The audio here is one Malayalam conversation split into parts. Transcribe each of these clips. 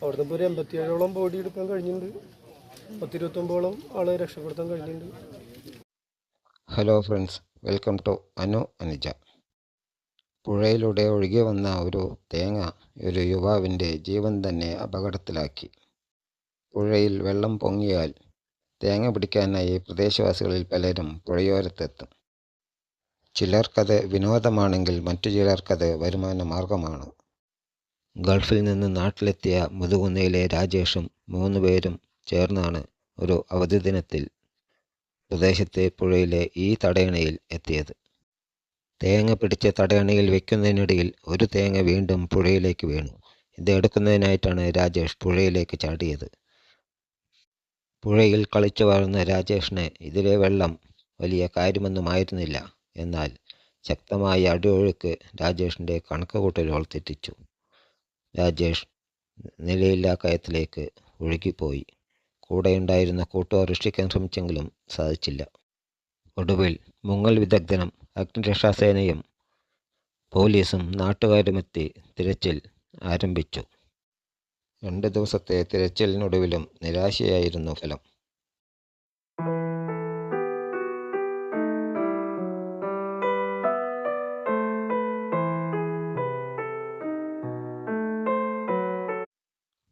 അവിടുന്ന് ഇപ്പോൾ ഒരു 87ഓളം ബോഡി എടുക്കാൻ കഴിഞ്ഞിട്ടുണ്ട്. 10-29ഓളം ആളെ രക്ഷപ്പെടുത്താൻ കഴിഞ്ഞിട്ടുണ്ട്. Hello friends, welcome to Anuja. പുഴയിലൂടെ ഒഴുകി വന്ന ഒരു തേങ്ങ ഒരു യുവാവിൻ്റെ ജീവൻ തന്നെ അപകടത്തിലാക്കി. പുഴയിൽ വെള്ളം പൊങ്ങിയാൽ തേങ്ങ പിടിക്കാനായി പ്രദേശവാസികളിൽ പലരും പുഴയോരത്തെത്തും. ചിലർക്കത് വിനോദമാണെങ്കിൽ മറ്റു ചിലർക്കത് വരുമാന മാർഗമാണ്. ഗൾഫിൽ നിന്ന് നാട്ടിലെത്തിയ മുതുകുന്നയിലെ രാജേഷും 3 പേരും ചേർന്നാണ് ഒരു അവധി ദിനത്തിൽ പ്രദേശത്തെ പുഴയിലെ ഈ തടയണയിൽ എത്തിയത്. തേങ്ങ പിടിച്ച് തടയണയിൽ വെക്കുന്നതിനിടയിൽ ഒരു തേങ്ങ വീണ്ടും പുഴയിലേക്ക് വീണു. ഇത് എടുക്കുന്നതിനായിട്ടാണ് രാജേഷ് പുഴയിലേക്ക് ചാടിയത്. പുഴയിൽ കളിച്ചു വളർന്ന രാജേഷിന് ഇതിലെ വെള്ളം വലിയ കാര്യമൊന്നുമായിരുന്നില്ല. എന്നാൽ ശക്തമായ അടിയൊഴുക്ക് രാജേഷിൻ്റെ കണക്കുകൂട്ടലുകൾ തെറ്റിച്ചു. രാജേഷ് നിലയില്ലാ കയത്തിലേക്ക് ഒഴുകിപ്പോയി. കൂടെയുണ്ടായിരുന്ന കൂട്ടുകാർ രക്ഷിക്കാൻ ശ്രമിച്ചെങ്കിലും സാധിച്ചില്ല. ഒടുവിൽ മുങ്ങൽ വിദഗ്ധനും അഗ്നിരക്ഷാസേനയും പോലീസും നാട്ടുകാരുമെത്തി തിരച്ചിൽ ആരംഭിച്ചു. 2 ദിവസത്തെ തിരച്ചിലിനൊടുവിലും നിരാശയായിരുന്നു ഫലം.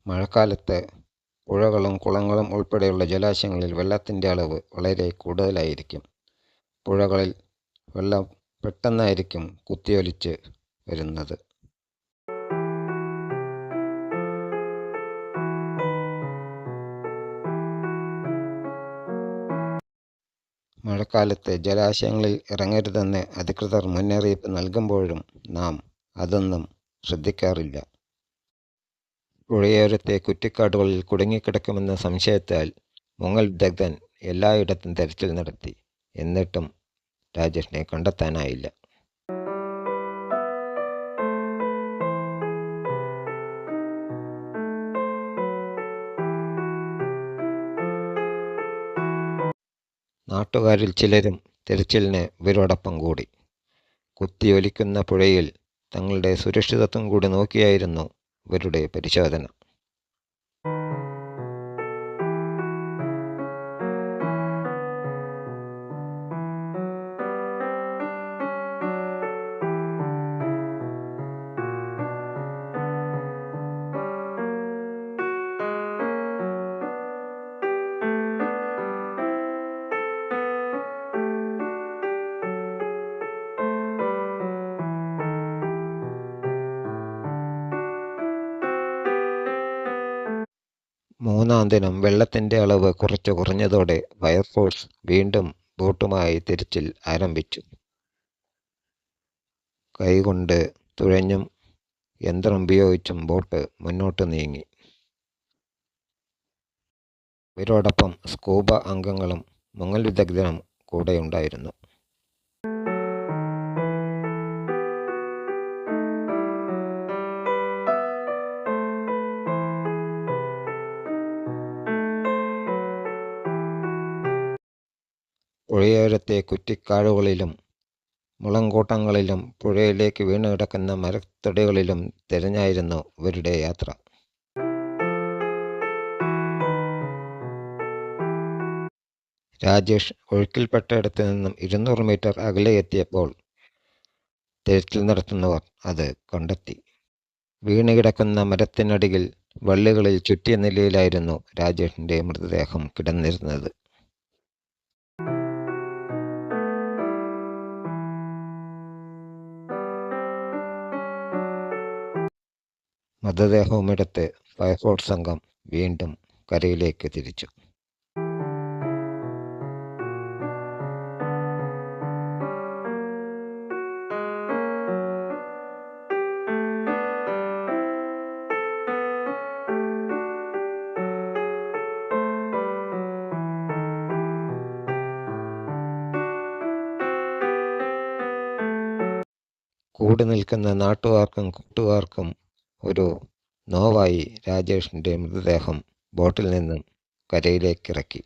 മഴക്കാലത്ത് പുഴകളും കുളങ്ങളും ഉൾപ്പെടെയുള്ള ജലാശയങ്ങളിൽ വെള്ളത്തിൻ്റെ അളവ് വളരെ കൂടുതലായിരിക്കും. പുഴകളിൽ വെള്ളം പെട്ടെന്നായിരിക്കും കുത്തിയൊലിച്ച് വരുന്നത്. മഴക്കാലത്ത് ജലാശയങ്ങളിൽ ഇറങ്ങരുതെന്ന് അധികൃതർ മുന്നറിയിപ്പ് നൽകുമ്പോഴും നാം അതൊന്നും ശ്രദ്ധിക്കാറില്ല. പുഴയോരത്തെ കുറ്റിക്കാടുകളിൽ കുടുങ്ങിക്കിടക്കുമെന്ന സംശയത്താൽ മുങ്ങൽ വിദഗ്ധൻ എല്ലായിടത്തും തെരച്ചിൽ നടത്തി. എന്നിട്ടും രാജേഷിനെ കണ്ടെത്താനായില്ല. നാട്ടുകാരിൽ ചിലരും തിരച്ചിലിന് ഇവരോടൊപ്പം കൂടി. കുത്തിയൊലിക്കുന്ന പുഴയിൽ തങ്ങളുടെ സുരക്ഷിതത്വം കൂടി നോക്കിയായിരുന്നു ഇവരുടെ പരിശോധന. മൂന്നാം ദിനം വെള്ളത്തിൻ്റെ അളവ് കുറഞ്ഞതോടെ ഫയർഫോഴ്സ് വീണ്ടും ബോട്ടുമായി തിരച്ചിൽ ആരംഭിച്ചു. കൈകൊണ്ട് തുഴഞ്ഞും യന്ത്രം ഉപയോഗിച്ചും ബോട്ട് മുന്നോട്ട് നീങ്ങി. ഇവരോടൊപ്പം സ്കൂബ അംഗങ്ങളും മുങ്ങൽ വിദഗ്ധനും കൂടെയുണ്ടായിരുന്നു. പുഴയോരത്തെ കുറ്റിക്കാടുകളിലും മുളങ്കൂട്ടങ്ങളിലും പുഴയിലേക്ക് വീണ് കിടക്കുന്ന മരത്തടികളിലും തിരഞ്ഞായിരുന്നു ഇവരുടെ യാത്ര. രാജേഷ് ഒഴുക്കിൽപ്പെട്ടയിടത്ത് നിന്നും 200 മീറ്റർ അകലെ എത്തിയപ്പോൾ തിരച്ചിൽ നടത്തുന്നവർ അത് കണ്ടെത്തി. വീണ് കിടക്കുന്ന മരത്തിനടിയിൽ വള്ളികളിൽ ചുറ്റിയ നിലയിലായിരുന്നു രാജേഷിൻ്റെ മൃതദേഹം കിടന്നിരുന്നത്. മൃതദേഹവുമെടുത്ത് ഫയർഫോഴ്സ് സംഘം വീണ്ടും കരയിലേക്ക് തിരിച്ചു. കൂടി നിൽക്കുന്ന നാട്ടുകാർക്കും കൂട്ടുകാർക്കും ഒരു നോവായി രാജേഷിൻ്റെ മൃതദേഹം ബോട്ടിൽ നിന്നും കരയിലേക്കിറക്കി.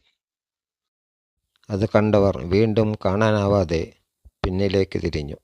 അത് കണ്ടവർ വീണ്ടും കാണാനാവാതെ പിന്നിലേക്ക് തിരിഞ്ഞു.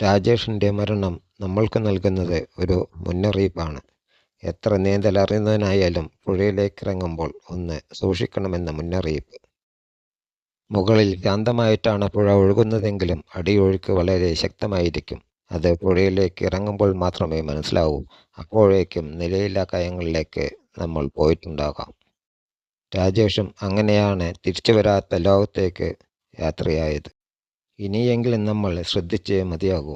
രാജേഷിൻ്റെ മരണം നമ്മൾക്ക് നൽകുന്നത് ഒരു മുന്നറിയിപ്പാണ്. എത്ര നീന്തൽ അറിയുന്നവനായാലും പുഴയിലേക്ക് ഇറങ്ങുമ്പോൾ ഒന്ന് സൂക്ഷിക്കണമെന്ന മുന്നറിയിപ്പ്. മുകളിൽ ശാന്തമായിട്ടാണ് പുഴ ഒഴുകുന്നതെങ്കിലും അടിയൊഴുക്ക് വളരെ ശക്തമായിരിക്കും. അത് പുഴയിലേക്ക് ഇറങ്ങുമ്പോൾ മാത്രമേ മനസ്സിലാവൂ. അപ്പോഴേക്കും നിലയില്ലാ കയങ്ങളിലേക്ക് നമ്മൾ പോയിട്ടുണ്ടാകാം. രാജേഷും അങ്ങനെയാണ് തിരിച്ചു വരാത്ത ലോകത്തേക്ക് യാത്രയായത്. ഇനിയെങ്കിലും നമ്മൾ ശ്രദ്ധിച്ചേ മതിയാകൂ.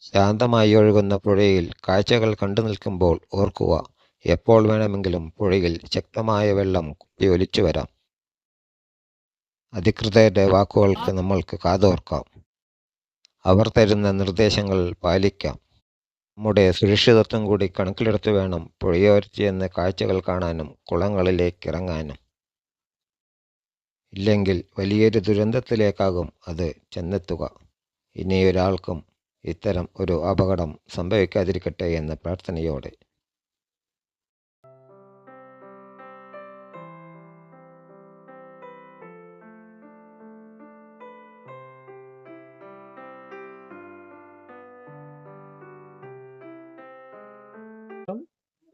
ശാന്തമായി ഒഴുകുന്ന പുഴയിൽ കാഴ്ചകൾ കണ്ടു നിൽക്കുമ്പോൾ ഓർക്കുക, എപ്പോൾ വേണമെങ്കിലും പുഴയിൽ ശക്തമായ വെള്ളം കുത്തിയൊലിച്ചു വരാം. അധികൃതരുടെ വാക്കുകൾക്ക് നമ്മൾക്ക് കാതോർക്കാം. അവർ തരുന്ന നിർദ്ദേശങ്ങൾ പാലിക്കാം. നമ്മുടെ സുരക്ഷിതത്വം കൂടി കണക്കിലെടുത്ത് വേണം പുഴയോരത്ത് ചെന്ന് കാഴ്ചകൾ കാണാനും കുളങ്ങളിലേക്ക് ഇറങ്ങാനും. ഇല്ലെങ്കിൽ വലിയൊരു ദുരന്തത്തിലേക്കാകും അത് ചെന്നെത്തുക. ഇനിയൊരാൾക്കും ഇത്തരം ഒരു അപകടം സംഭവിക്കാതിരിക്കട്ടെ എന്ന പ്രാർത്ഥനയോടെ.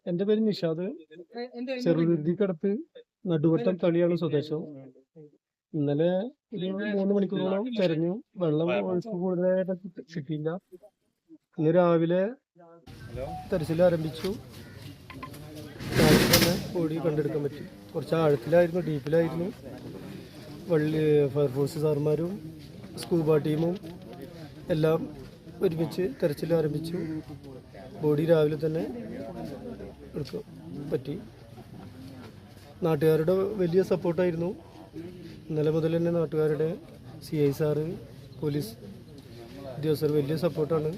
എൻ്റെ പേര് നിഷാദ്. ചെറുതിക്കടുത്ത് നടുവട്ടം തളിയാണ് സ്വദേശം. ഇന്നലെ ഒരു 3 മണിക്കൂറോളം തെരഞ്ഞു. വെള്ളം ഒഴുക്ക് കൂടുതലായിട്ട് കിട്ടിയില്ല. ഇന്ന് രാവിലെ തെരച്ചിൽ ആരംഭിച്ചു. രാവിലെ തന്നെ ബോഡി കണ്ടെടുക്കാൻ പറ്റി. കുറച്ച് ആഴത്തിലായിരുന്നു, ഡീപ്പിലായിരുന്നു. ഫയർഫോഴ്സ് സാർമാരും സ്കൂബ ടീമും എല്ലാം ഒരുമിച്ച് തെരച്ചിൽ ആരംഭിച്ചു. ബോഡി രാവിലെ തന്നെ എടുക്കാൻ പറ്റി. നാട്ടുകാരുടെ വലിയ സപ്പോർട്ടായിരുന്നു. ഇന്നലെ മുതൽ തന്നെ നാട്ടുകാരുടെ CI സാറ്, പോലീസ് ഉദ്യോഗസ്ഥർ വലിയ സപ്പോർട്ടാണ്.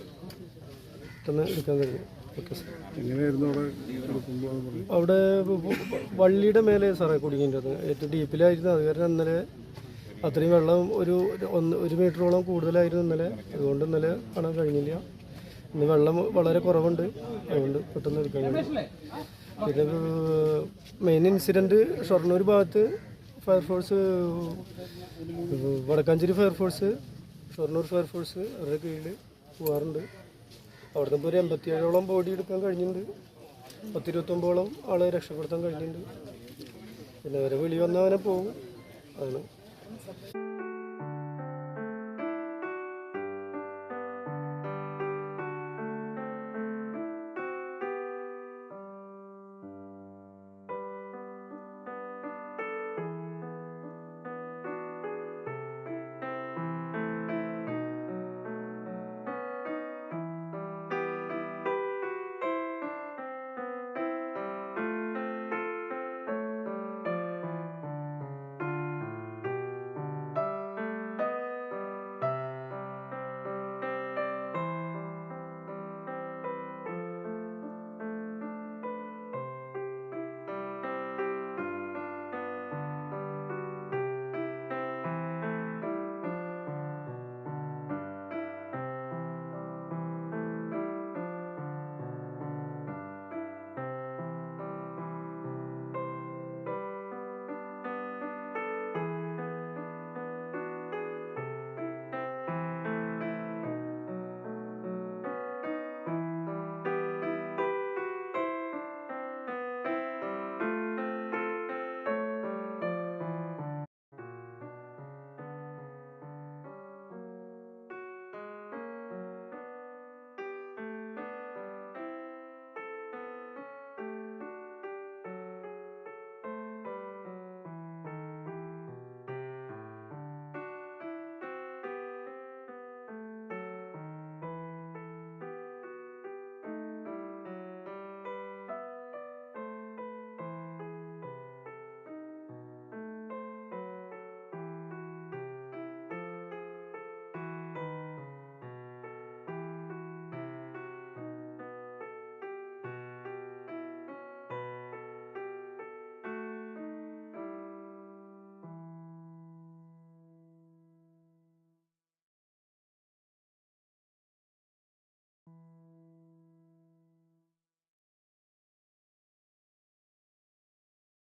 പെട്ടെന്ന് എടുക്കാൻ കഴിഞ്ഞു. Okay sir. അവിടെ വള്ളിയുടെ മേലെ സാറേ കുടുങ്ങിയിട്ടുണ്ട്. ഏറ്റവും ഡീപ്പിലായിരുന്നു. അത് കാരണം ഇന്നലെ അത്രയും വെള്ളം ഒരു 1 മീറ്ററോളം കൂടുതലായിരുന്നു ഇന്നലെ. അതുകൊണ്ട് ഇന്നലെ കാണാൻ കഴിഞ്ഞില്ല. ഇന്ന് വെള്ളം വളരെ കുറവുണ്ട്. അതുകൊണ്ട് പെട്ടെന്ന് എടുക്കാൻ കഴിയും. പിന്നെ മെയിൻ ഇൻസിഡൻറ്റ് ഷൊർണൂർ ഭാഗത്ത് fire force, Vadakkanchery fire force, Shoranur fire force അവരുടെ കീഴിൽ പോകാറുണ്ട്. അവിടുന്ന് ഇപ്പോൾ ഒരു 87ഓളം ബോഡി എടുക്കാൻ കഴിഞ്ഞിട്ടുണ്ട്. 10-29ഓളം ആളെ രക്ഷപ്പെടുത്താൻ കഴിഞ്ഞിട്ടുണ്ട്. പിന്നെ അവരെ വിളി വന്നവനെ പോകും. അതാണ്.